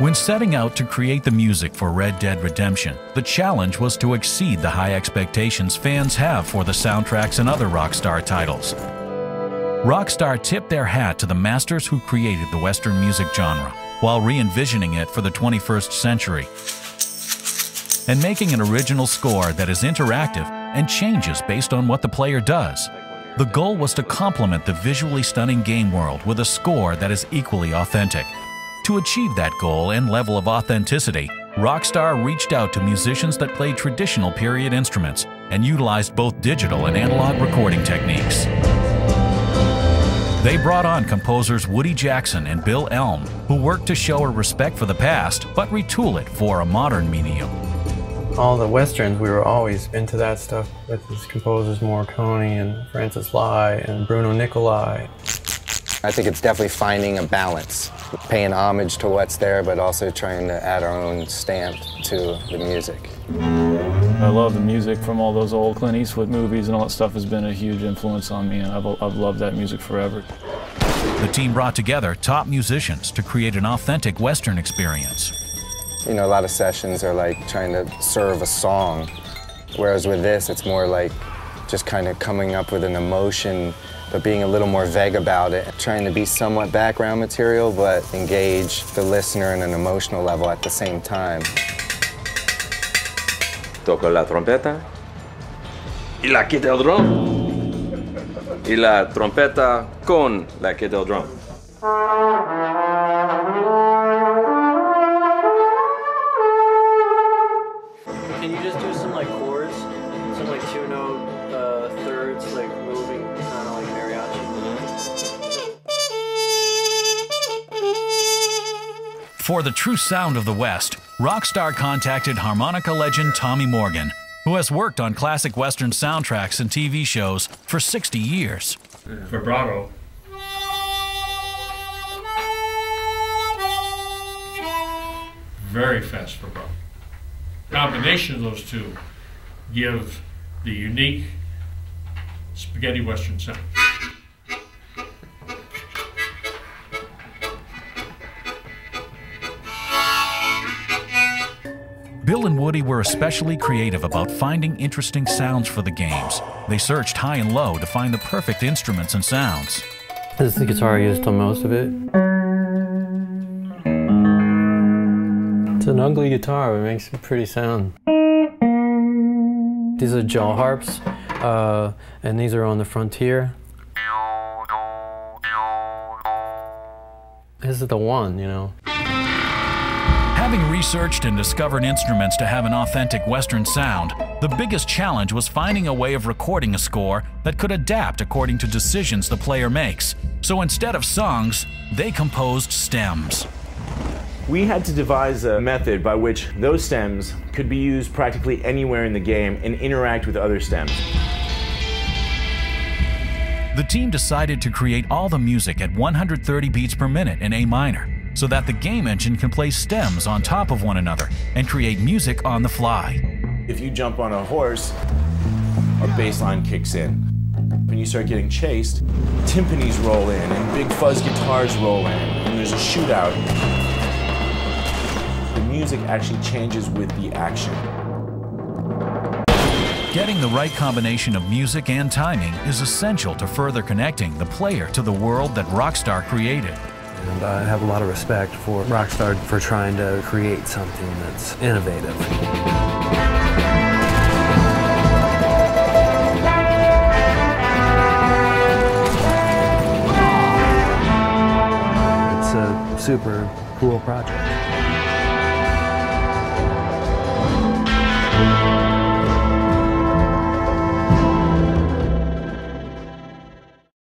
When setting out to create the music for Red Dead Redemption, the challenge was to exceed the high expectations fans have for the soundtracks and other Rockstar titles. Rockstar tipped their hat to the masters who created the Western music genre, while re-envisioning it for the 21st century, and making an original score that is interactive and changes based on what the player does. The goal was to complement the visually stunning game world with a score that is equally authentic. To achieve that goal and level of authenticity, Rockstar reached out to musicians that played traditional period instruments and utilized both digital and analog recording techniques. They brought on composers Woody Jackson and Bill Elm, who worked to show a respect for the past but retool it for a modern medium. All the westerns, we were always into that stuff with these composers Morricone and Francis Lai and Bruno Nicolai. I think it's definitely finding a balance, paying homage to what's there, but also trying to add our own stamp to the music. I love the music from all those old Clint Eastwood movies, and all that stuff has been a huge influence on me, and I've loved that music forever. The team brought together top musicians to create an authentic Western experience. You know, a lot of sessions are like trying to serve a song, whereas with this, it's more like just kind of coming up with an emotion, but being a little more vague about it, trying to be somewhat background material, but engage the listener in an emotional level at the same time. Toco la trompeta y la kit del drum y la trompeta con la kit del drum. Can you just do some like chords, some like two-note thirds, like moving, kind of like mariachi? For the true sound of the West, Rockstar contacted harmonica legend Tommy Morgan, who has worked on classic Western soundtracks and TV shows for 60 years. Vibrato. Very fast vibrato. Combination of those two give the unique spaghetti Western sound. Bill and Woody were especially creative about finding interesting sounds for the games. They searched high and low to find the perfect instruments and sounds. This is the guitar I used on most of it. It's an ugly guitar, but it makes a pretty sound. These are jaw harps, and these are on the Frontier. This is the one, you know. Having researched and discovered instruments to have an authentic Western sound, the biggest challenge was finding a way of recording a score that could adapt according to decisions the player makes. So instead of songs, they composed stems. We had to devise a method by which those stems could be used practically anywhere in the game and interact with other stems. The team decided to create all the music at 130 beats per minute in A minor, so that the game engine can play stems on top of one another and create music on the fly. If you jump on a horse, a bass line kicks in. When you start getting chased, timpanis roll in and big fuzz guitars roll in, and there's a shootout. The music actually changes with the action. Getting the right combination of music and timing is essential to further connecting the player to the world that Rockstar created. And I have a lot of respect for Rockstar for trying to create something that's innovative. It's a super cool project.